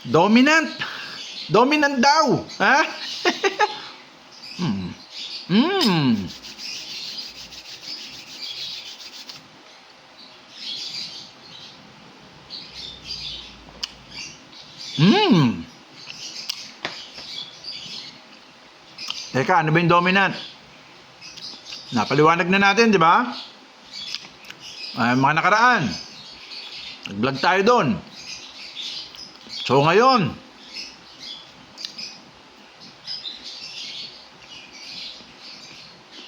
Dominant. Dominant daw. Ha? Hmm. Hmm. Hmm. Teka, ano ba yung dominant? Napaliwanag na natin, di ba? Ay, mga nakaraan. Nag-vlog tayo doon. So ngayon,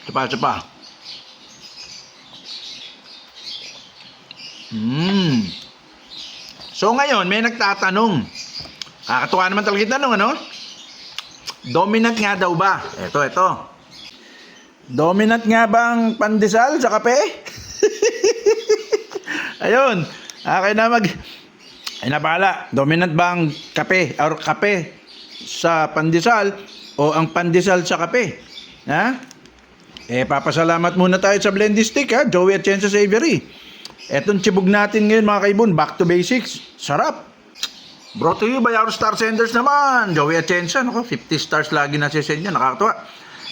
isa pa. Hmm. So ngayon, may nagtatanong. Kakatuwa naman talaga yung tanong, ano? Dominant nga daw ba? Ito. Dominant nga bang pandesal sa kape? Ayun. Okay na ay napala. Dominant ba ang kape or kape sa pandesal o ang pandesal sa kape? Ha? Papasalamat muna tayo sa Blendy Stick, ha? Joey Atienza Savory. Etong chibog natin ngayon, mga kaibon, back to basics. Sarap. Brought to you by our star senders naman. Joey Atienza, 50 stars lagi na sisend niya, nakakatuwa.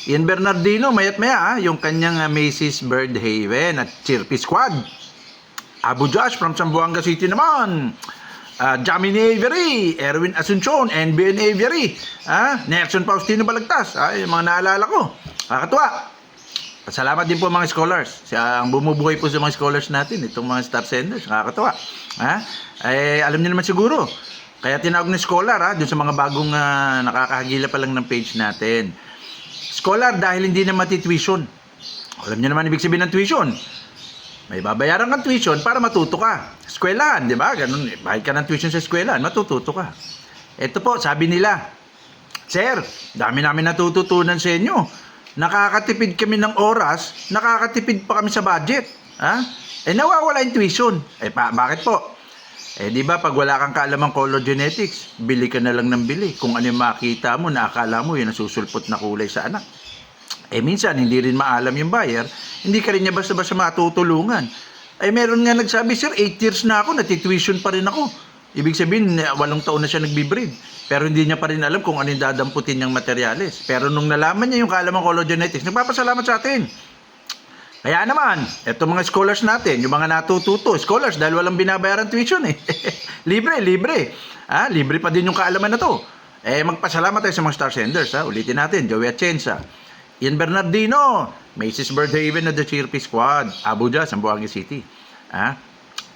Ian Bernardino, mayat maya, yung kanyang Macy's Bird Haven at Chirpy Squad. Abu Josh from Zamboanga City naman. Jamie Avery, Erwin Asuncion, NBN Avery, Nelson Faustino Balagtas, yung mga naalala ko. Nakakatuwa. Salamat din po mga scholars. Ang bumubuhay po sa mga scholars natin, itong mga star senders, nakakatuwa. Alam niyo naman siguro. Kaya tinawag na scholar, doon sa mga bagong nakakahagila pa lang ng page natin. Scholar dahil hindi na matituition. Alam niyo naman ibig sabihin ng tuition. May babayaran kang tuition para matuto ka. Eskwelahan, di ba? Ganun, bayad ka ng tuition sa eskwelahan, matututo ka. Ito po, sabi nila, Sir, dami namin natututunan sa inyo. Nakakatipid kami ng oras, nakakatipid pa kami sa budget. Nawawala yung tuition. Bakit po? Di ba pag wala kang kaalamang color genetics, bili ka na lang ng bili. Kung ano yung makita mo, naakala mo yun ang susulpot na kulay sa anak. Minsan, hindi rin maalam yung buyer, hindi ka rin niya basta-basta matutulungan. Meron nga nagsabi, Sir, 8 years na ako, natituition pa rin ako. Ibig sabihin, 8 taon na siya nagbe-breed. Pero hindi niya pa rin alam kung ano yung dadamputin niyang materyales. Pero nung nalaman niya yung kaalamang color genetics, nagpapasalamat sa atin. Kaya naman, eto mga scholars natin, yung mga natututo, scholars, dahil walang binabayaran tuition libre. Libre pa din yung kaalaman na to. Magpasalamat tayo sa mga star senders, Ulitin natin, Joey Atienza, Ian Bernardino, Macy's Bird Haven at the Chirpy Squad, Abuja, Zamboanga City.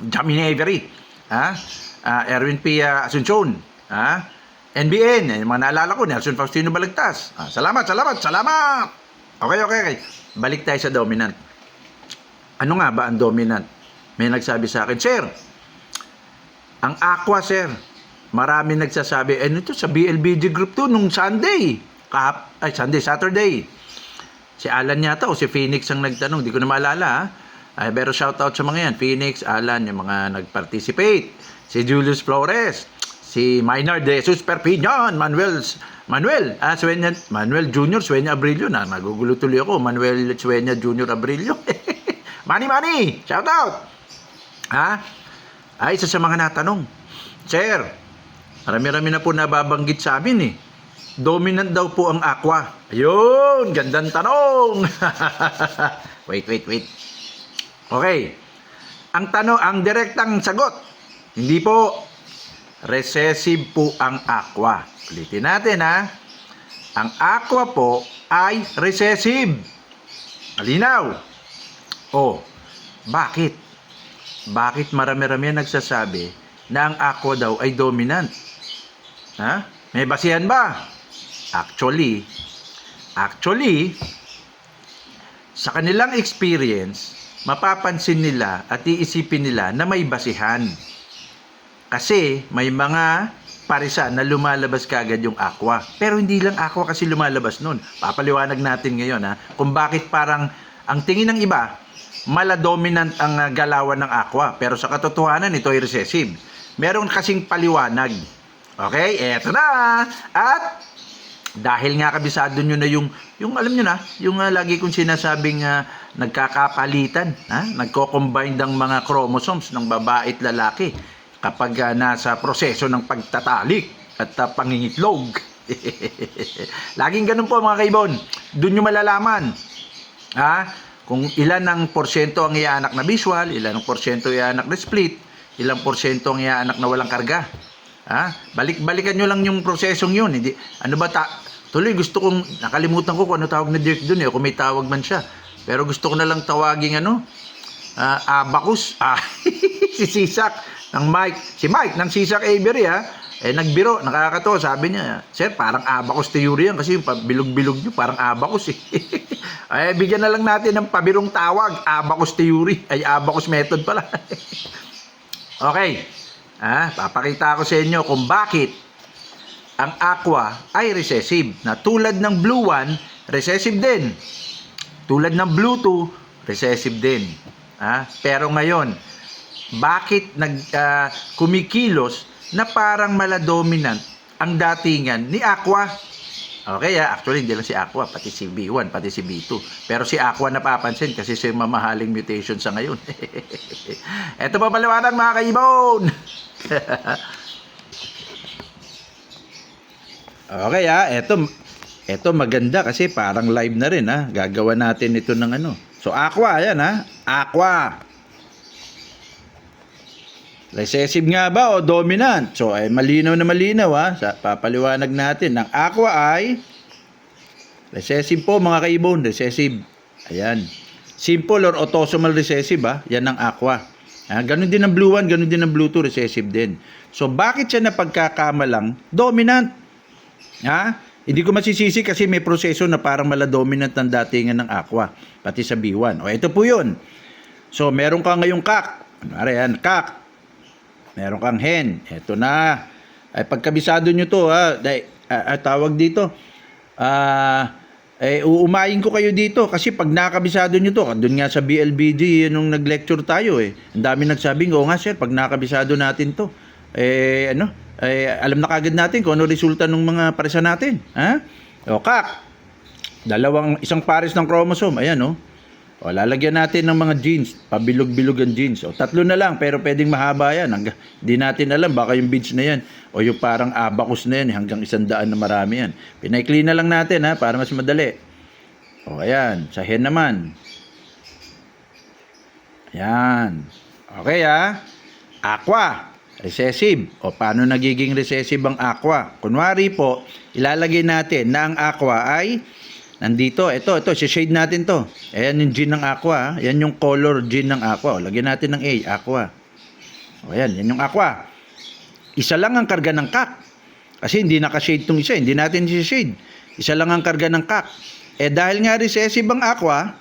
Jamie Avery, Erwin P. Asuncion, NBN, yung mga naalala ko, Nelson Faustino Balagtas. Salamat. Okay. Balik tayo sa dominant. Ano nga ba ang dominant? May nagsabi sa akin, Sir, ang aqua, Sir, marami nagsasabi, ito sa BLBG group to nung Saturday. Si Alan yata o si Phoenix ang nagtanong, di ko na maalala, pero shoutout sa mga yan, Phoenix, Alan, yung mga nag-participate. Si Julius Flores, si Maynard de Jesus Perpignan, Manuel Jr. Sueña Abrillo, nagugulo tuloy ako, Manuel Sueña Jr. Abrillo. Manny, shout out. Isa sa mga natanong, Sir, marami-rami na po nababanggit sa amin Dominant daw po ang aqua. Ayun, gandang tanong. Wait. Okay. Ang direktang sagot, hindi po. Recessive po ang aqua. Ulitin natin Ang aqua po ay recessive. Malinaw. Bakit? Bakit marami-rami nagsasabi na ang aqua daw ay dominant? May basihan ba? Actually, sa kanilang experience, mapapansin nila at iisipin nila na may basihan. Kasi may mga parisa na lumalabas kagad yung aqua. Pero hindi lang aqua kasi lumalabas nun. Papaliwanag natin ngayon kung bakit parang ang tingin ng iba, mala-dominant ang galawan ng aqua. Pero sa katotohanan, ito ay recessive. Meron kasing paliwanag. Okay, eto na. At dahil nga kabisado nyo na yung alam nyo na, yung lagi kong sinasabing nagkakapalitan, nagko-combine ng mga chromosomes ng babae at lalaki. kapag nasa proseso ng pagtatalik at pangingitlog. Laging ganun po mga kaibon. Doon nyo malalaman kung ilan ang porsyento ang iaanak na visual, ilan ang porsyento iaanak na split, ilang porsyento ang iaanak na walang karga. Balikan nyo lang yung prosesong yun. Hindi, ano ba tuloy gusto kong, nakalimutan ko kung ano tawag na Dirk dun kung may tawag man siya. Pero gusto ko na lang tawaging abacus. Si Sisak ng Mike. Si Mike ng Sisak Avery nagbiro, nakakatawa. Sabi niya, sir, parang abacus theory yan kasi yung bilog-bilog nyo, parang abacus bigyan na lang natin ng pabirong tawag, abacus theory. Abacus method pala. Okay. Papakita ko sa inyo kung bakit ang aqua ay recessive. Na tulad ng blue 1, recessive din. Tulad ng blue 2, recessive din. Pero ngayon, bakit kumikilos na parang maladominant ang datingan ni Aqua? Okay, actually hindi lang si Aqua, pati si B1, pati si B2. Pero si Aqua napapansin kasi siya yung mamahaling mutation sa ngayon. Ito pa paliwanag mga kaibon. Okay ito maganda kasi parang live na rin Gagawa natin ito ng So Aqua, ayan Aqua. Recessive nga ba o dominant? So ay malinaw na malinaw papaliwanag natin. Ang aqua ay recessive po mga kaibon, recessive. Ayan. Simple or autosomal recessive yan ang aqua. Ganun din ang blue 1, ganun din ang blue 2, recessive din. So bakit siya napagkakamalang dominant? Hindi ko masisisi kasi may proseso na parang maladominant ang datingan ng aqua, pati sa B1. O ito po 'yun. So meron ka ngayong kak. Ayan, kak. Meron kang hen. Ito na. Ay pagkabisado nyo to tawag dito. Uumayin ko kayo dito kasi pag nakabisado nyo to, doon nga sa BLBD nung nag-lecture tayo ang dami nagsabing, oo nga sir, pag nakabisado natin to, alam na kagad natin kung ano resulta ng mga paresa natin. O kak. Isang pares ng chromosome. Ayan lalagyan natin ng mga genes, pabilog-bilog ang genes. Tatlo na lang, pero pwedeng mahaba yan. Hindi natin alam, baka yung beads na yan, o yung parang abacus na yan, hanggang 100 na marami yan. Pinaikli na lang natin, para mas madali. Ayan, sa hen naman. Ayan. Okay, aqua, recessive. Paano nagiging recessive ang aqua? Kunwari po, ilalagay natin na ang aqua ay nandito, ito, shade natin to. Ayan yung gene ng aqua. Ayan yung color gene ng aqua. Lagyan natin ng A, aqua. Ayan, yan yung aqua. Isa lang ang karga ng kak. Kasi hindi naka-shade tong isa. Hindi natin shade. Isa lang ang karga ng kak. Dahil nga recessive ang aqua,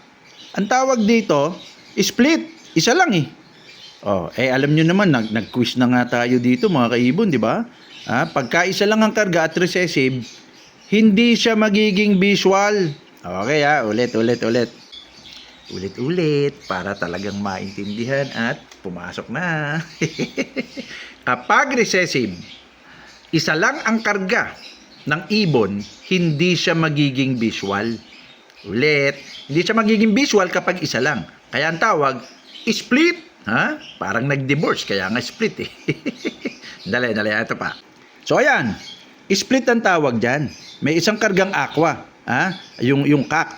ang tawag dito, split. Isa lang alam nyo naman, nag-quiz na nga tayo dito mga kaibon, di ba? Pagka isa lang ang karga at recessive, hindi siya magiging visual. Okay ulit. Ulit para talagang maintindihan at pumasok na. Kapag recessive, isa lang ang karga ng ibon, hindi siya magiging visual. Ulit, hindi siya magiging visual kapag isa lang. Kaya ang tawag, split. Parang nag-divorce, kaya nga split Dali, ito pa. So ayan, split ang tawag dyan. May isang kargang aqua, yung kak.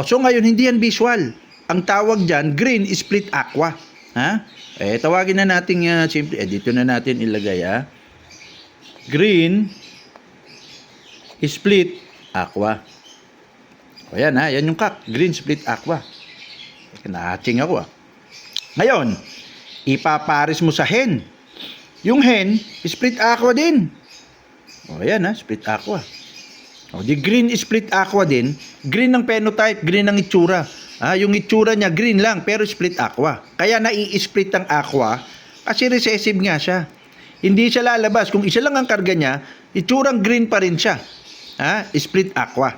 So ngayon, hindi yan visual. Ang tawag dyan, green split aqua. Tawagin na natin simple. Dito na natin ilagay, green split aqua. Ayan, yan yung kak. Green split aqua. Nahatsing ako, Ngayon, ipapares mo sa hen. Yung hen, split aqua din. Ayan, split aqua. Di green split aqua din, green ng phenotype, green ng itsura. Yung itsura niya green lang pero split aqua. Kaya nai-split ang aqua kasi recessive nga siya. Hindi siya lalabas. Kung isa lang ang karga niya, itsurang green pa rin siya. Split aqua.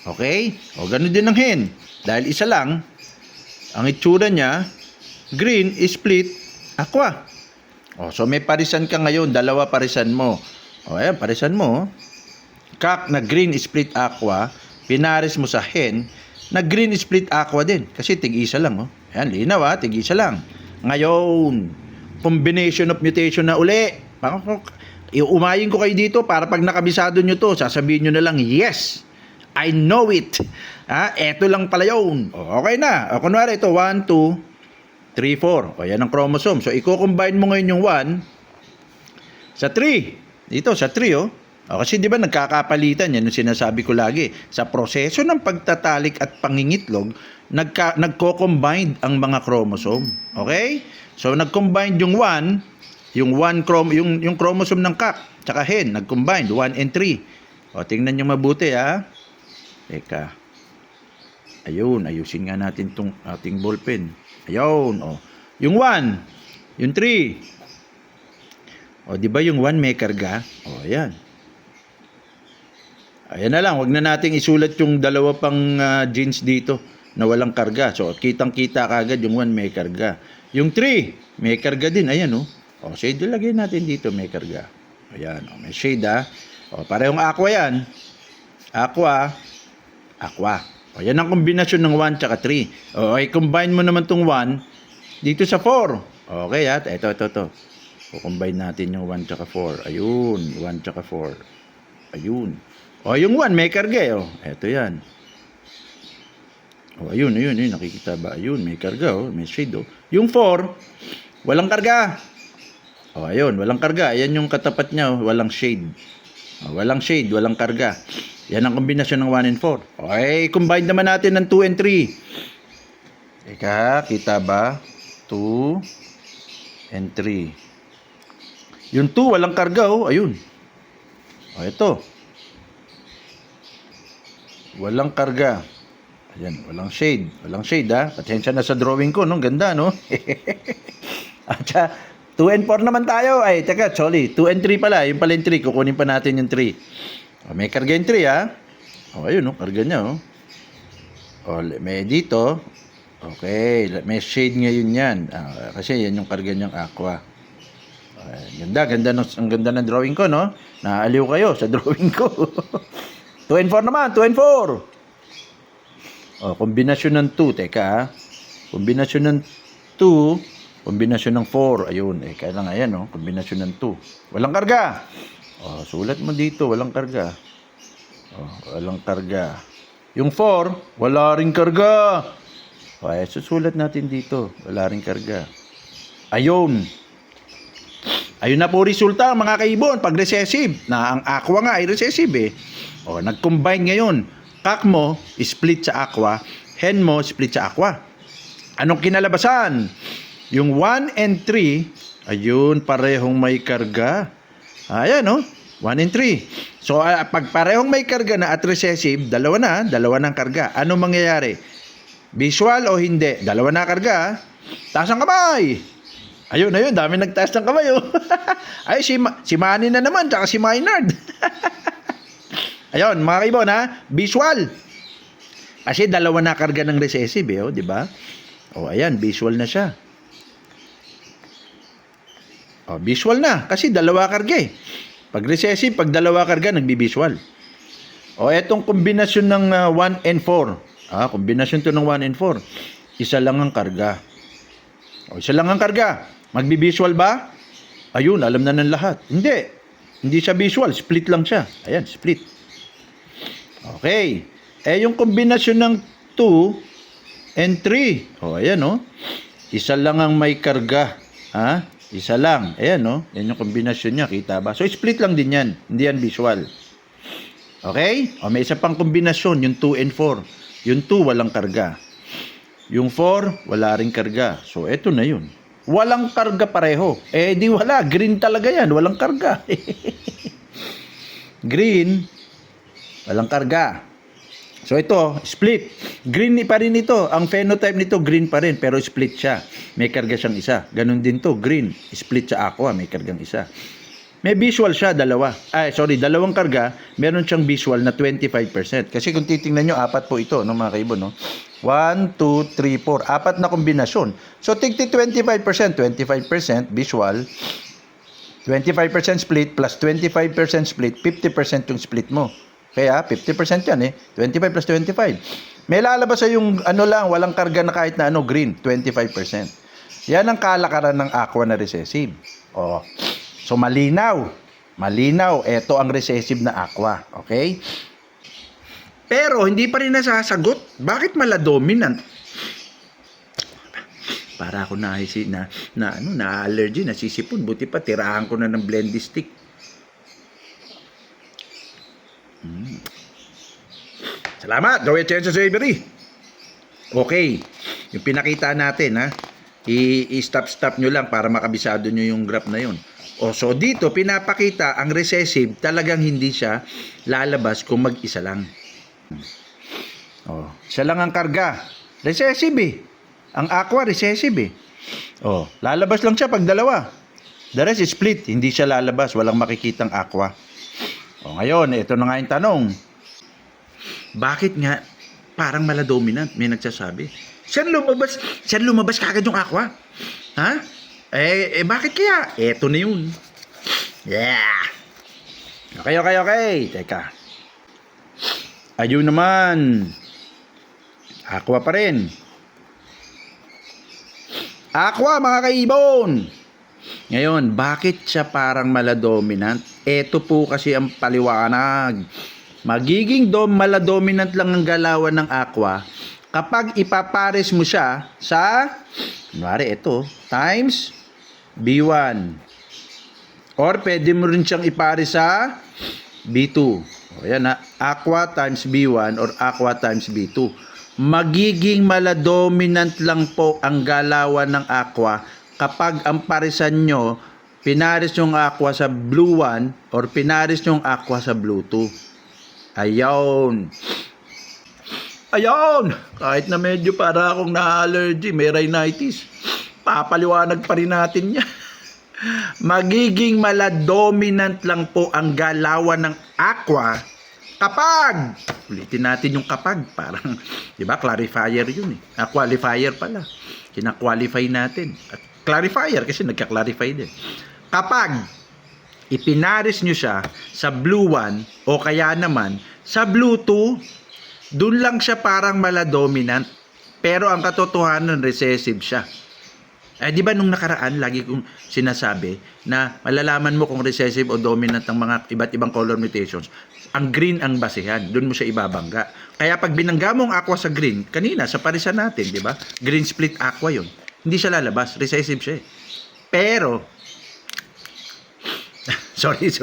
Okay? Ganun din ang hen. Dahil isa lang, ang itsura niya, green, split, aqua. So may parisan ka ngayon, dalawa parisan mo. Ayan, parisan mo. Kak na green split aqua, pinares mo sa hen na green split aqua din. Kasi tig-isa lang. Ayan, linaw tig-isa lang. Ngayon, combination of mutation na uli. Umayin ko kayo dito para pag nakabisado nyo to, sasabihin nyo na lang, yes, I know it. Eto lang pala yun. Okay na. Kunwari ito, 1, 2, 3, 4. Yan ang chromosome. So, i-combine mo ngayon yung 1 sa 3. Dito, sa 3, kasi di ba nagkakapalitan, yan yung sinasabi ko lagi. Sa proseso ng pagtatalik at pangingitlog, nagko-combine ang mga chromosome. Okay? So, nag-combine yung 1, yung chromosome ng cock, tsaka hen, nag-combine, 1 and 3. Tingnan nyo mabuti, Teka. Ayun, ayusin nga natin itong ating ballpen. Ayun, Yung 1, yung 3. Di ba yung 1 may karga? Ayan. Ayan na lang, wag na nating isulat yung dalawa pang genes dito na walang karga. So, kitang-kita kagad yung 1 may karga. Yung 3, may karga din. Ayan, shade lagay natin dito, may karga. Ayan, may shade, parehong aqua yan. Aqua. Yan ang kombinasyon ng 1 tsaka 3. I-combine mo naman tong 1 dito sa 4. Okay, ito. Combine natin yung 1 tsaka 4. Ayun, 1 tsaka 4. Ayun. Yung 1 may karga, Ito yan. Ayun, nakikita ba? Ayun, may karga, may shade, Yung 4, walang karga. Ayun, walang karga. Ayan yung katapat niya, walang shade. Walang shade, walang karga. Yan ang kombinasyon ng 1 and 4. Okay, combine naman natin ng 2 and 3. Teka, kita ba? 2 and 3. Yung 2, walang karga, ayun. Ito. Walang karga. Ayan, walang shade. Walang shade, Pasensya na sa drawing ko, Ganda, At 2 and 4 naman tayo. Ay, teka, sorry. 2 and 3 pala. Yung pala yung 3. Kukunin pa natin yung 3. May karga yung 3, ayun, karga niya, may dito. Okay, may shade ngayon yan. Kasi yan yung karga niyang aqua. Ganda ng drawing ko, Naaliw kayo sa drawing ko. 2 and 4 naman, 2 and 4. Kombinasyon ng 2, teka, kombinasyon ng 2, kombinasyon ng 4, ayun, kaya lang, ayan, kombinasyon ng 2. Walang karga. Sulat mo dito, walang karga. Walang karga. Yung 4, wala ring karga. Susulat natin dito, wala ring karga. Ayun. Ayun na po resulta, mga kaibon, pag recessive. Na ang aqua nga ay recessive, nag-combine ngayon. Cock mo, split sa aqua. Hen mo, split sa aqua. Anong kinalabasan? Yung 1 and 3, ayun, parehong may karga. Ayan, 1 and 3. So, pag parehong may karga na at recessive, dalawa ng karga. Ano mangyayari? Visual o hindi? Dalawa na karga. Taas ang kamay. Ayun, dami nagtaas ng kamay, Ay, si Manny na naman, tsaka si Maynard. Ayun, mga kaibon, visual. Kasi dalawa na karga ng recessive, di ba? Ayan, visual na siya. Visual na, kasi dalawa karga, Pag recessive, pag dalawa karga, nagbibisual. Etong kombinasyon ng 1 and 4. Kombinasyon to ng 1 and 4. Isa lang ang karga. Isa lang ang karga. Magbibisual ba? Ayun, alam na ng lahat. Hindi siya visual, split lang siya. Ayan, split. Okay. Yung kombinasyon ng 2 and 3. Ayan, Isa lang ang may karga. Isa lang. Ayan, Yan yung kombinasyon niya. Kita ba? So, split lang din yan. Hindi yan visual. Okay? May isa pang kombinasyon, yung 2 and 4. Yung 2, walang karga. Yung 4, wala ring karga. So, eto na yun. Walang karga pareho. Di wala. Green talaga yan. Walang karga. Green, walang karga. So, ito, split. Green pa rin ito. Ang phenotype nito, green pa rin. Pero split siya. May karga siyang isa. Ganun din to, green. Split sa aqua, may kargang isa. May visual siya, dalawang karga. Meron siyang visual na 25%. Kasi kung titingnan nyo, 4 po ito, mga kaibon, 1, 2, 3, 4. 4 na kombinasyon. So, tigti 25%. 25% visual. 25% split plus 25% split. 50% yung split mo. Kaya, 50% yan 25 plus 25. May lalabas sa yung walang karga na kahit na green. 25%. Yan ang kalakaran ng aqua na recessive. Oh. So malinaw. Malinaw, ito ang recessive na aqua. Okay? Pero hindi pa rin nasasagot. Bakit maladominant? Para ako na allergy, nasisipon. Buti pa tirahan ko na ng blending stick. Salamat, Joey Chenzo Savory. Okay. Yung pinakita natin, ha? I-stop nyo lang para makabisado nyo yung graph na yun. So dito, pinapakita ang recessive, talagang hindi siya lalabas kung mag-isa lang. Siya lang ang karga. Recessive eh. Ang aqua, recessive eh. Lalabas lang siya pag dalawa. The rest is split. Hindi siya lalabas. Walang makikitang aqua. Ngayon, ito na nga yung tanong. Bakit nga parang maladominant? May nagsasabi. Saan lumabas kagad yung aqua? Ha? Bakit kaya? Eto na yun. Yeah! Okay. Teka. Ayun naman. Aqua pa rin. Aqua, mga kaibon! Ngayon, bakit siya parang maladominant? Ito po kasi ang paliwanag. Magiging maladominant lang ang galawan ng aqua kapag ipapares mo siya sa, kunwari ito, times B1. Or pwede mo rin siyang ipares sa B2. Ayan na, aqua times B1 or aqua times B2. Magiging maladominant lang po ang galawan ng aqua kapag ang parisan nyo, pinares yung aqua sa blue 1 or pinares yung aqua sa blue 2. Ayaw. Kahit na medyo para akong na-allergy, may rhinitis, papaliwanag pa rin natin yan. Magiging maladominant lang po ang galawan ng aqua kapag, ulitin natin yung kapag, parang, di ba, clarifier yun eh. Qualifier pala. Kina-qualify natin. At clarifier kasi nagka-clarify din. Kapag ipinaris nyo siya sa blue 1 o kaya naman sa blue 2, dun lang siya parang maladominant. Pero ang katotohanan, recessive siya. Di ba nung nakaraan, lagi kong sinasabi na malalaman mo kung recessive o dominant ang mga iba't ibang color mutations. Ang green ang basehan, doon mo siya ibabangga. Kaya pag binangga mo ang aqua sa green, kanina sa parisan natin, di ba? Green split aqua yun. Hindi siya lalabas, recessive siya. Pero, sorry,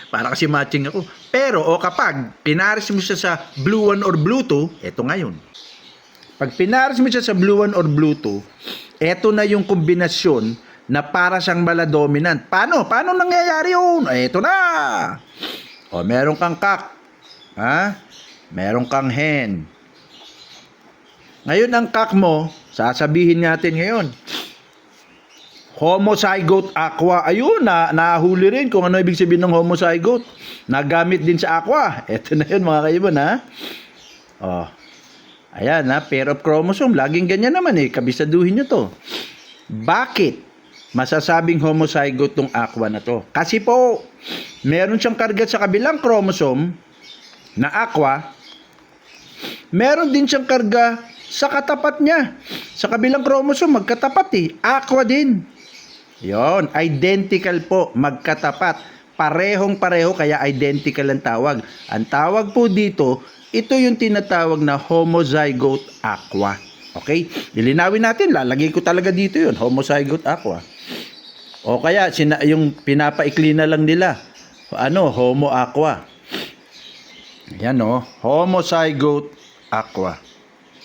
para kasi matching ako. Pero, kapag pinaris mo siya sa blue 1 or blue 2, eto ngayon. Pag pinaris mo siya sa blue 1 or blue 2, eto na yung kombinasyon na para siyang maladominant. Paano nangyayari yun? Eto na! Meron kang cock. Meron kang hen. Ngayon ang cock mo, sasabihin natin ngayon, homozygote aqua. Ayun, nahuli rin kung ano ibig sabihin ng homozygote. Nagamit din sa aqua. Eto na yun, mga kaibigan, ha? Ayan, pair of chromosome. Laging ganyan naman kabisaduhin nyo to. Bakit masasabing homozygote tong aqua na to? Kasi po, meron siyang karga sa kabilang chromosome na aqua. Meron din siyang karga sa katapat niya. Sa kabilang chromosome, magkatapat aqua din. Yon, identical po, magkatapat. Parehong-pareho, kaya identical ang tawag. Ang tawag po dito, ito yung tinatawag na homozygote aqua. Okay? Lilinawin natin, lalagay ko talaga dito yun, homozygote aqua. O kaya, yung pinapaikli na lang nila, homo aqua. Yan homozygote aqua.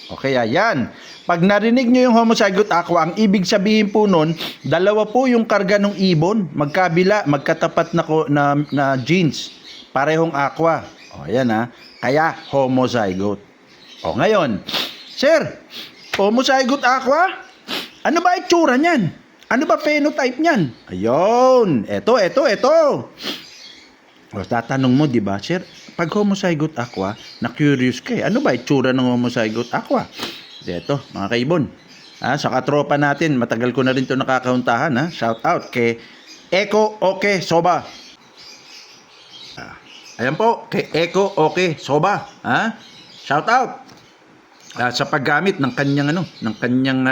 Okay, ayan. Pag narinig nyo yung homozygote aqua, ang ibig sabihin po nun, dalawa po yung karga ng ibon, magkabila, magkatapat na genes. Parehong aqua. Ayan kaya homozygote. Ngayon, sir, homozygote aqua, ano ba itsura niyan? Ano ba phenotype niyan? Ayun, eto. Tatanong mo, di ba, sir, pag homozygote aqua, na-curious ka ano ba itsura ng homozygote aqua? Eto, mga kaibon. Sa katropa natin, matagal ko na rin ito nakakauntahan. Shout out kay Eko Oke Soba. Ayan po, kay Eko Oke Soba. Shout out. Sa paggamit ng kanyang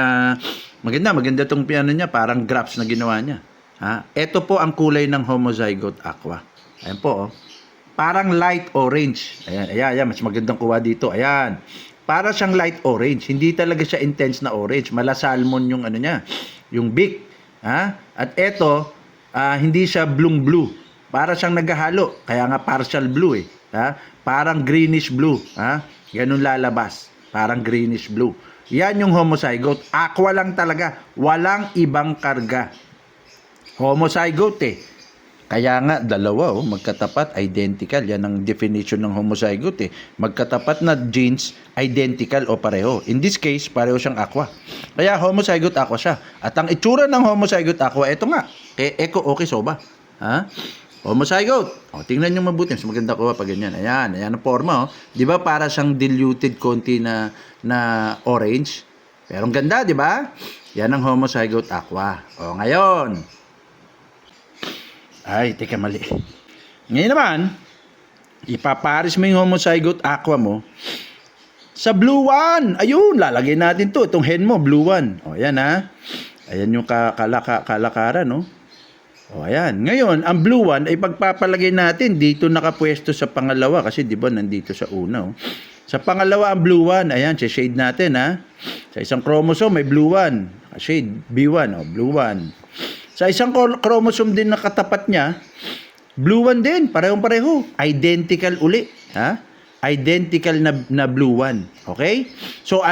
Maganda tong piano niya, parang graphs na ginawa niya. Ha? Ito po ang kulay ng homozygote aqua. Ayan po, oh. Parang light orange. Ayan, mas magandang kuha dito. Ayan. Para siyang light orange. Hindi talaga siya intense na orange. Mala salmon yung ano niya, yung beak. Ha? At ito, hindi siya blue. Para siyang naghahalo. Kaya nga partial blue eh. Ha? Parang greenish blue. Ha? Ganun lalabas. Parang greenish blue. Yan yung homozygote. Aqua lang talaga. Walang ibang karga. Homozygote eh. Kaya nga, dalawa, magkatapat, identical. Yan ang definition ng homozygote eh. Magkatapat na genes, identical o pareho. In this case, pareho siyang aqua. Kaya homozygote aqua siya. At ang itsura ng homozygote aqua, ito nga. Eko okay soba. Ha? Homozygote. Tingnan nyo mabuti. Mas maganda ko pag ganyan. Ayan ang forma. Di ba para siyang diluted konti na orange? Pero ang ganda, di ba? Yan ang homozygote aqua. Ngayon. Ay, teka mali. Ngayon naman, ipaparis mo yung homozygote aqua mo sa blue one. Ayun, lalagay natin to. Itong hen mo, blue one. Ayan ha. Ayan yung kalakaran, no? Ayan. Ngayon, ang blue one ay pagpapalagay natin dito nakapwesto sa pangalawa kasi 'di ba nandito sa una, oh. Sa pangalawa ang blue one, ayan, shade natin ha. Sa isang chromosome may blue one, shade B1, blue one. Sa isang chromosome din na katapat niya, blue one din, parehong-pareho, identical uli, ha? Identical na blue one. Okay? So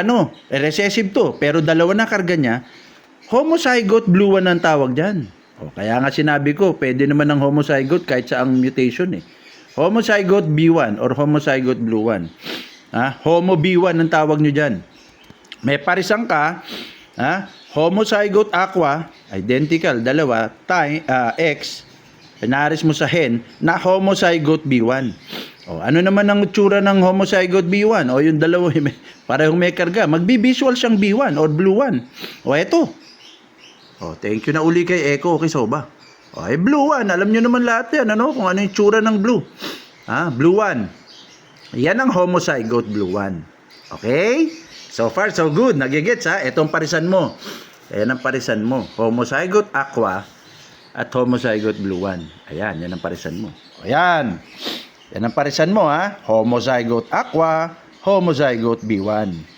recessive to, pero dalawa na karga niya. Homozygote blue one ang tawag diyan. Kaya nga sinabi ko, pwede naman ng homozygote kahit sa ang mutation eh. Homozygote B1 or homozygote blue 1. Homo B1 ang tawag nyo dyan. May parisang ka, homozygote aqua, identical, dalawa, X, pinaris mo sa hen, na homozygote B1. Ano naman ang tsura ng homozygote B1? Yung dalawa, parehong may karga. Magbi-visual siyang B1 or blue 1. Eto. Thank you na uli kay Eko, okay soba. Blue one, alam nyo naman lahat yan, kung ano yung tsura ng blue. Blue one. Yan ang homozygote blue one. Okay? So far, so good. Nagigets ha? Itong parisan mo. Ayan ang parisan mo. Homozygote aqua at homozygote blue one. Ayan, yan ang parisan mo. Ayan. Yan ang parisan mo ha. Homozygote aqua, homozygote B1.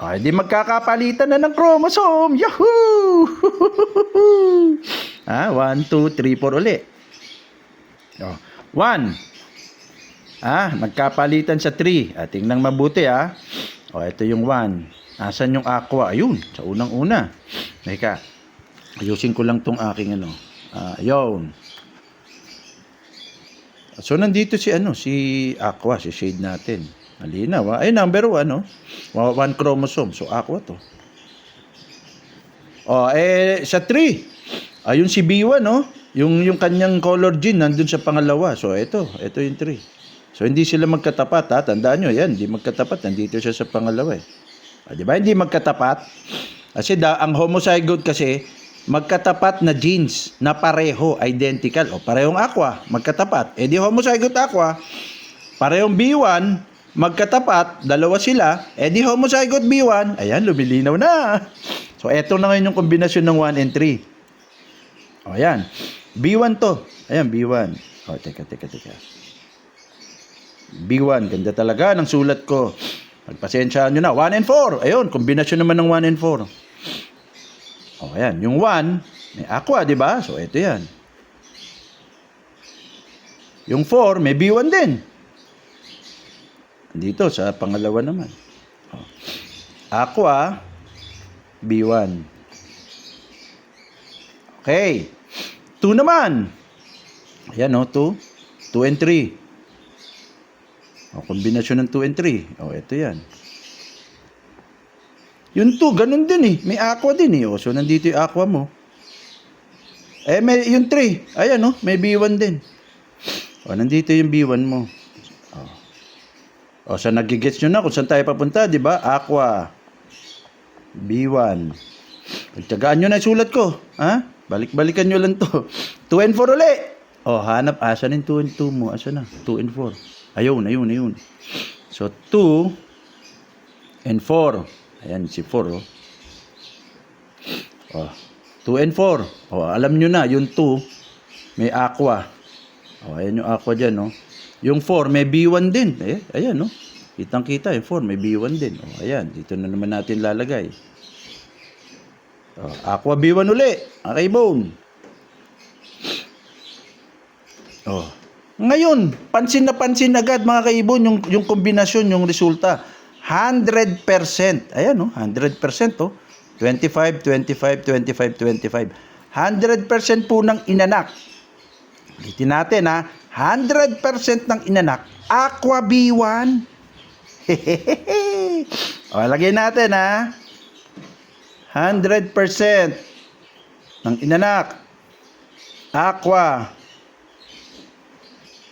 Hindi magkakapalitan na ng chromosome. Yahoo! 1, 2, 3, 4 uli. 1. Magkapalitan sa 3. Tingnan mabuti ito yung 1. Asan yung aqua? Ayun, sa unang-una. Teka, ayusin ko lang tong aking ayun. So nandito si aqua, si shade natin. Malinaw ay number 1 1 chromosome. So aqua to. Sa 3. Ayun si B1 yung kanyang color gene nandun sa pangalawa. So ito yung 3. So hindi sila magkatapat Tandaan nyo yan, hindi magkatapat. Nandito siya sa pangalawa di ba? Hindi magkatapat. Kasi ang homozygote kasi magkatapat na genes na pareho, identical. Parehong aqua, magkatapat. Di homozygote aqua, parehong B1, magkatapat, dalawa sila, di homozygote B1, ayan, lumilinaw na. So, eto na ngayon yung kombinasyon ng 1 and 3. Ayan, B1 to. Ayan, B1. Teka. B1, ganda talaga ng sulat ko. Pagpasensyaan nyo na, 1 and 4. Ayun, kombinasyon naman ng 1 and 4. Ayan, yung 1, may aqua, di ba? So, eto yan. Yung 4, may B1 din. Dito sa pangalawa naman. Aqua B1. Okay. 2 naman. Ayan 2 and 3. Kombinasyon ng 2 and 3. Ito yan. Yung 2, ganun din may aqua din So nandito yung aqua mo. May yung 3. Ayan may B1 din. Nandito yung B1 mo. So nagigets nyo na kung saan tayo papunta, di ba? Aqua B1. Pagtyagaan nyo na yung sulat ko. Balik-balikan nyo lang to. 2 and 4 uli. Hanap. Asan yung 2 and 2 mo? Asan na? 2 and 4. Ayun. So 2 and 4. Ayan si 4. Oh, 2 and 4. Oh, alam nyo na, yung 2, may aqua. Oh, ayan yung aqua dyan, no? Yung 4, may B1 din. Ayan, no? Kitang-kita, yung 4, may B1 din. Oh, ayan, dito na naman natin lalagay. Oh, aqua B1 uli. Okay, bone. Oh. Ngayon, pansin na pansin agad mga kaibon yung kombinasyon, yung resulta. 100%. Ayan, no? 100%, oh. 25, 25, 25, 25. 100% po ng inanak. Ulitin natin, ha. 100% ng inanak. Aqua B1. O, lagay natin, ha. 100% ng inanak. Aqua.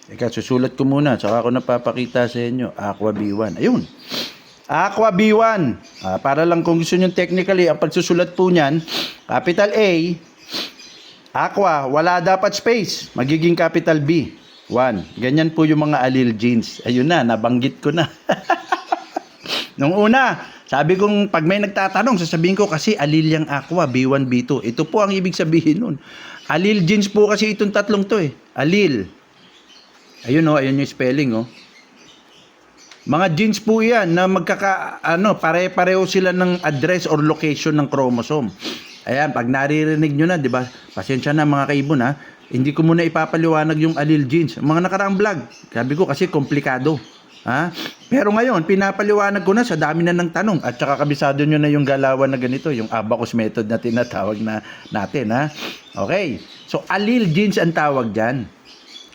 Teka, susulat ko muna. Saka ako napapakita sa inyo. Aqua B1. Ayun. Aqua B1. Para lang kung gusto nyo technically, ang pagsusulat po niyan, capital A, Aqua, wala dapat space. Magiging capital B. 1. Ganyan po yung mga allele genes. Ayun na, nabanggit ko na. Nung una, sabi kong pag may nagtatanong, sasabihin ko kasi allele yung aqua, B1, B2. Ito po ang ibig sabihin nun. Allele genes po kasi itong tatlong to eh. Allele. Ayun oh, ayun yung spelling oh. Mga genes po yan na pare-pareho sila ng address or location ng chromosome. Ayan, pag naririnig nyo na, di ba? Pasensya na mga kaibon ha. Hindi ko muna ipapaliwanag yung allele genes. Mga nakaraang vlog, sabi ko kasi komplikado. Ha? Pero ngayon, pinapaliwanag ko na sa dami na ng tanong at saka kabisado nyo na yung galawan na ganito, yung abacus method na tinatawag na natin. Ha? Okay, so allele genes ang tawag dyan.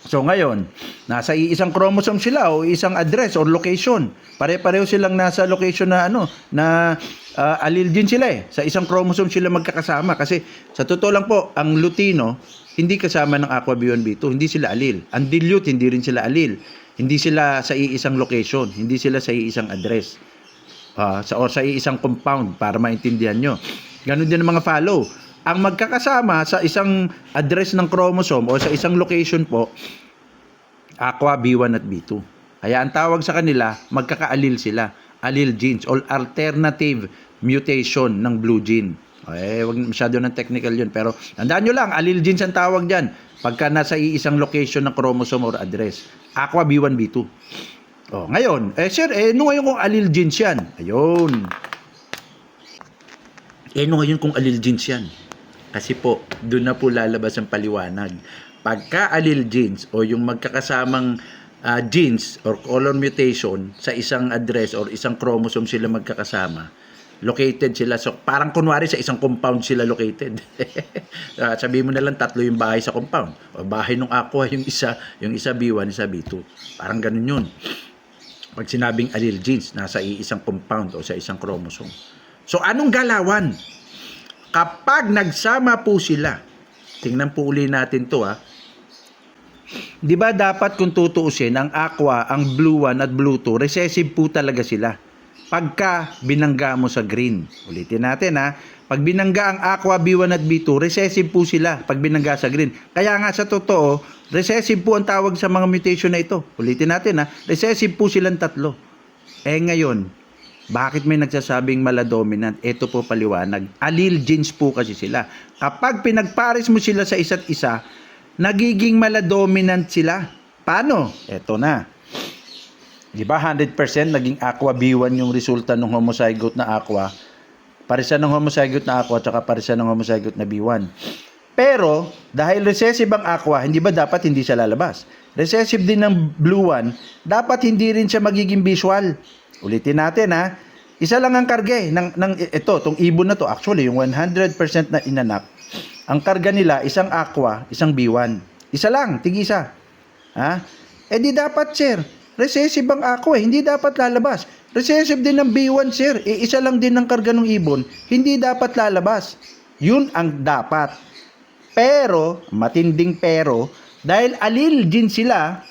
So ngayon, nasa isang chromosome sila o isang address or location. Pare-pareho silang nasa location na allele gene sila eh. Sa isang chromosome sila magkakasama kasi sa totoo lang po, ang lutino hindi kasama ng aqua B1 B2, hindi sila allele. Ang dilute hindi rin sila allele. Hindi sila sa iisang location, hindi sila sa iisang address. Sa iisang compound para maintindihan nyo. Ganon din ang mga follow. Ang magkakasama sa isang address ng chromosome o sa isang location po, aqua B1 at B2. Kaya ang tawag sa kanila, magkaka-allele sila. Allele genes or alternative mutation ng blue gene. Wag masyado ng technical yun. Pero tandaan nyo lang, allele genes ang tawag dyan pagka nasa iisang location ng chromosome or address. Aqua B1, B2. Ngayon, sir, ano ngayon kung allele genes yan? Ayun. Ano ngayon kung allele genes yan? Kasi po, doon na po lalabas ang paliwanag. Pagka allele genes o yung magkakasamang genes or color mutation sa isang address or isang chromosome sila magkakasama, located sila. So, parang kunwari sa isang compound sila located. Sabihin mo na lang 3 yung bahay sa compound. O bahay ng aqua, yung isa B1, isa B2. Parang ganun yun. Pag sinabing allele genes, nasa isang compound o sa isang chromosome. So, anong galawan? Kapag nagsama po sila, tingnan po uli natin to ha. Di ba dapat kung tutuusin, ang aqua, ang blue 1 at blue 2, recessive po talaga sila. Pagka binangga mo sa green. Ulitin natin ha. Pag binangga ang aqua B1 at B2, recessive po sila pag binangga sa green. Kaya nga sa totoo, recessive po ang tawag sa mga mutation na ito. Ulitin natin ha. Recessive po silang tatlo. Ngayon, bakit may nagsasabing maladominant? Ito po paliwanag. Allele genes po kasi sila. Kapag pinagpares mo sila sa isa't isa, nagiging maladominant sila. Paano? Ito na. Di ba 100% naging aqua B1 yung resulta ng homozygote na aqua? Parisan ng homozygote na aqua at parisan ng homozygote na B1. Pero, dahil recessive ang aqua, hindi ba dapat hindi siya lalabas? Recessive din ng blue 1, dapat hindi rin siya magiging visual. Ulitin natin ha. Isa lang ang karga itong ibon na to. Actually, yung 100% na inanak, ang karga nila, isang aqua, isang B1. Isa lang, tig-isa. Ha? Di dapat, sir. Recessive ang aqua, hindi dapat lalabas. Recessive din ng B1, sir. Isa lang din ang karga ng ibon, hindi dapat lalabas. Yun ang dapat. Pero, matinding pero, dahil allele gene sila,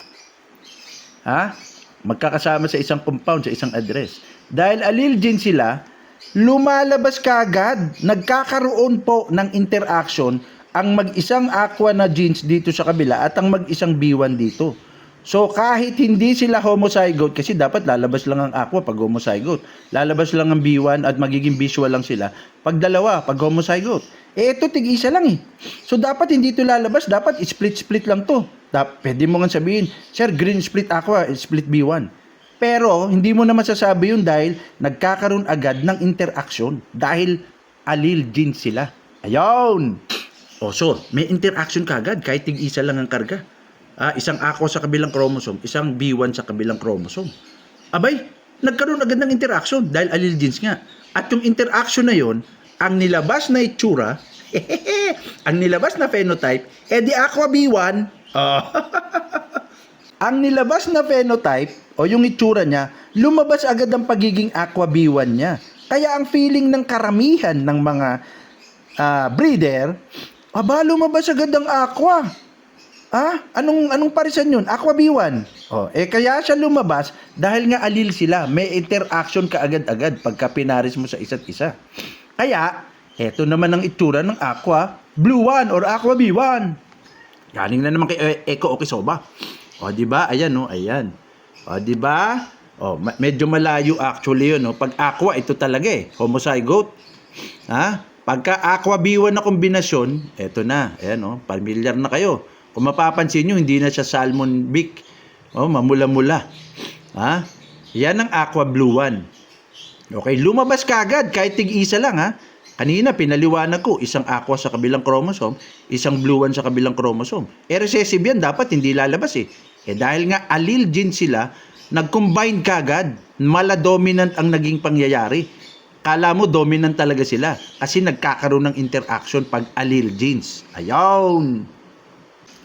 magkakasama sa isang compound, sa isang address. Dahil allele gene sila, lumalabas kaagad, nagkakaroon po ng interaction ang mag-isang aqua na genes dito sa kabila at ang mag-isang B1 dito. So kahit hindi sila homozygote, kasi dapat lalabas lang ang aqua pag homozygote, lalabas lang ang B1 at magiging visual lang sila pag dalawa, pag homozygote. Ito tig-isa lang eh. So dapat hindi ito lalabas, dapat split-split lang to. Pwede mo nga sabihin, sir, green split aqua, split B1. Pero hindi mo na masasabi yun dahil nagkakaroon agad ng interaction dahil allele genes sila. Ayun! O so, may interaction kagad kahit tig-isa lang ang karga. Isang aqua sa kabilang chromosome, isang B1 sa kabilang chromosome. Abay, nagkaroon agad ng interaction dahil allele genes nga. At yung interaction na yon, ang nilabas na itsura, ang nilabas na phenotype, di aqua B1. Ang nilabas na phenotype o yung itsura niya, lumabas agad ang pagiging aqua B1 niya. Kaya ang feeling ng karamihan ng mga breeder, lumabas agad ang aqua. Anong parisan yun? Aqua B1. Kaya siya lumabas dahil nga allele sila. May interaction ka agad-agad pagka pinaris mo sa isa't isa. Kaya, eto naman ang itsura ng aqua blue 1 or aqua B1. Galing na naman kay Eko Okisoba. Di ba? Ayan, ayan. Di ba? Medyo malayo actually yun, Pag aqua, ito talaga homozygote. Pagka aqua B1 na kombinasyon, eto na. Ayan, familiar na kayo. Kung mapapansin nyo, hindi na siya salmon beak. Mamula-mula. Yan ang aqua blue 1. Okay, lumabas kagad kahit tig-isa lang Kanina pinaliwanag ko, isang aqua sa kabilang chromosome, isang blue 1 sa kabilang chromosome. Recessive yan, dapat hindi lalabas dahil nga allele gene sila, nag-combine kagad, mala-dominant ang naging pangyayari. Kala mo dominant talaga sila kasi nagkakaroon ng interaction pag allele genes. Ayaw!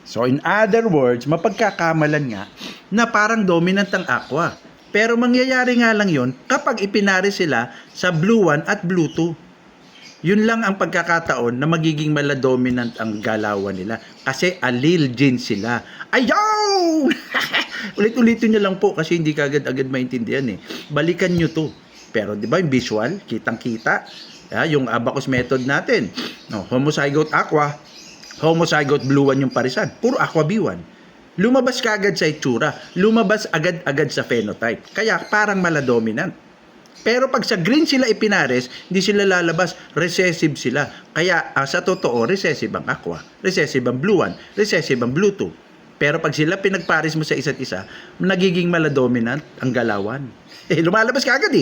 So in other words, mapagkakamalan nga na parang dominant ang aqua. Pero mangyayari nga lang yon kapag ipinari sila sa blue 1 at blue 2. Yun lang ang pagkakataon na magiging mala-dominant ang galawan nila kasi allele gene sila. Ayaw! Ulit-ulitin nyo lang po kasi hindi kagad-agad maintindihan Balikan nyo to. Pero di ba yung visual, kitang-kita. Yung abacus method natin. Homozygote aqua, homozygote blue 1 yung parisan. Puro aqua B1. Lumabas kagad sa itsura. Lumabas agad-agad sa phenotype. Kaya parang mala-dominant. Pero pag sa green sila ipinares, hindi sila lalabas. Recessive sila. Kaya sa totoo, recessive ang aqua. Recessive ang blue 1. Recessive ang blue 2. Pero pag sila pinagpares mo sa isa't isa, nagiging mala-dominant ang galawan. Lumalabas kagad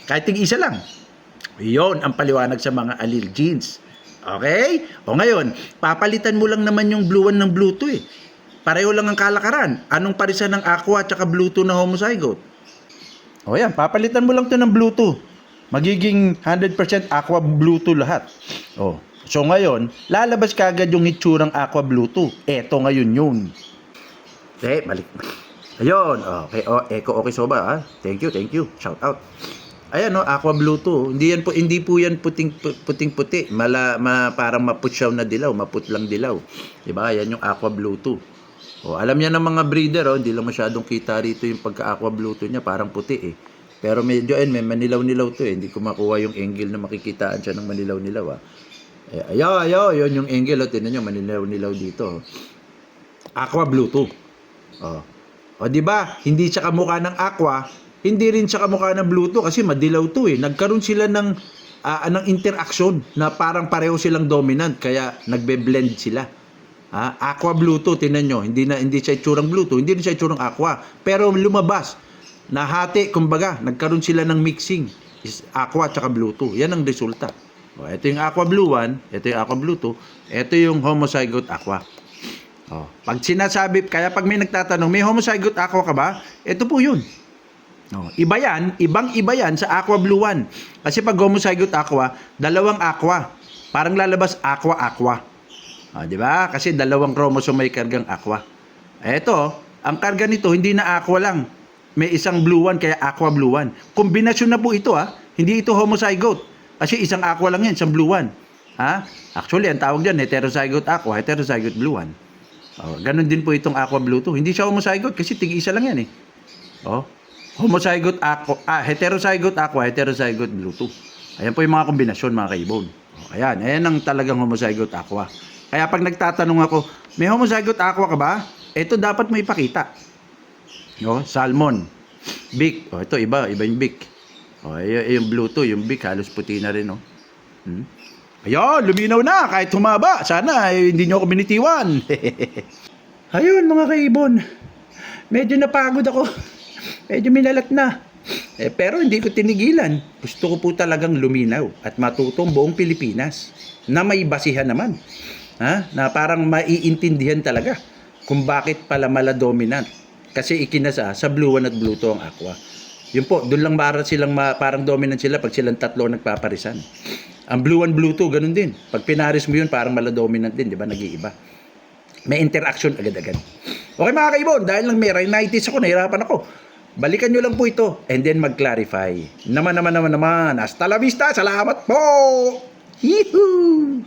Kahit tig-isa lang. Yon ang paliwanag sa mga allele genes. Okay? Ngayon, papalitan mo lang naman yung blue 1 ng blue 2 Pareho lang ang kalakaran. Anong parisan ng aqua at saka blue 2 na homozygote? Yan, papalitan mo lang to ng blue 2. Magiging 100% aqua blue 2 lahat. So ngayon, lalabas kagad yung itsurang aqua blue 2. Eto ngayon yun. Balik. Ayun, okay, Eko Okisoba, Thank you. Shout out. Ayan, aqua blue 2. Hindi po yan puting-puti. Parang maputsaw na dilaw, maputlang dilaw. 'Di ba? Yan yung aqua blue 2. Alam niya ng mga breeder, hindi lang masyadong kita rito yung pagka-aqua blue 2 niya, parang puti Pero medyo may manilaw-nilaw to hindi ko makuha yung angle na makikitaan siya ng manilaw-nilaw Ayaw, yun yung angle tingnan niyo, manilaw-nilaw dito Aqua blue 2. Di ba? Hindi siya kamukha ng aqua, hindi rin siya kamukha ng blue 2 kasi madilaw to Nagkaroon sila ng interaction na parang pareho silang dominant kaya nagbe-blend sila. Aqua blue 2, tinan nyo, hindi siya itsurang blue 2, hindi rin siya itsurang aqua. Pero lumabas, nahati, kumbaga, nagkaroon sila ng mixing, aqua at saka blue 2. Yan ang resulta. Ito yung aqua blue 1, ito yung aqua blue 2, ito yung homozygote aqua. Pag sinasabi, kaya pag may nagtatanong, may homozygote aqua ka ba? Ito po yun. Iba yan, ibang-iba yan sa aqua blue 1. Kasi pag homozygote aqua, dalawang aqua. Parang lalabas aqua. Di ba? Kasi dalawang chromosome may kargang aqua. Ito, ang karga nito hindi na aqua lang. May isang blue 1 kaya aqua blue 1. Kombinasyon na po ito Hindi ito homozygote. Kasi isang aqua lang yan, isang blue 1. Actually, ang tawag diyan heterozygote aqua, heterozygote blue 1. Ganun din po itong aqua blue 2. Hindi siya homozygote kasi tig-isa lang yan Homozygote aqua, heterozygote aqua, heterozygote blue 2. Ayan po yung mga kombinasyon mga kaibon. Ayan ang talagang homozygote aqua. Kaya pag nagtatanong ako, may homozygote aqua ka ba? Ito dapat mo ipakita. Salmon, beak. Ito iba yung beak. Yung blue 2, yung beak halos puti na rin Ayun, luminaw na kahit humaba. Sana hindi nyo ako binitiwan. Ayun mga kaibon. Medyo napagod ako. Medyo minalat na. Pero hindi ko tinigilan. Gusto ko po talagang luminaw at matutong buong Pilipinas na may basihan naman. Na parang maiintindihan talaga kung bakit pala mala-dominant. Kasi ikinasa sa Blue 1 at Blue 2 ang Aqua. Yun po, doon lang parang dominant sila pag silang tatlo nagpaparisan. Ang Blue 1, Blue 2, ganun din. Pag pinaris mo yun, parang mala-dominant din, di ba? Nag-iiba. May interaction agad-agad. Okay mga kaibon, dahil lang may rhinitis ako, nahirapan ako. Balikan nyo lang po ito and then mag-clarify. Naman. Hasta la vista, salamat po! Yee-hoo!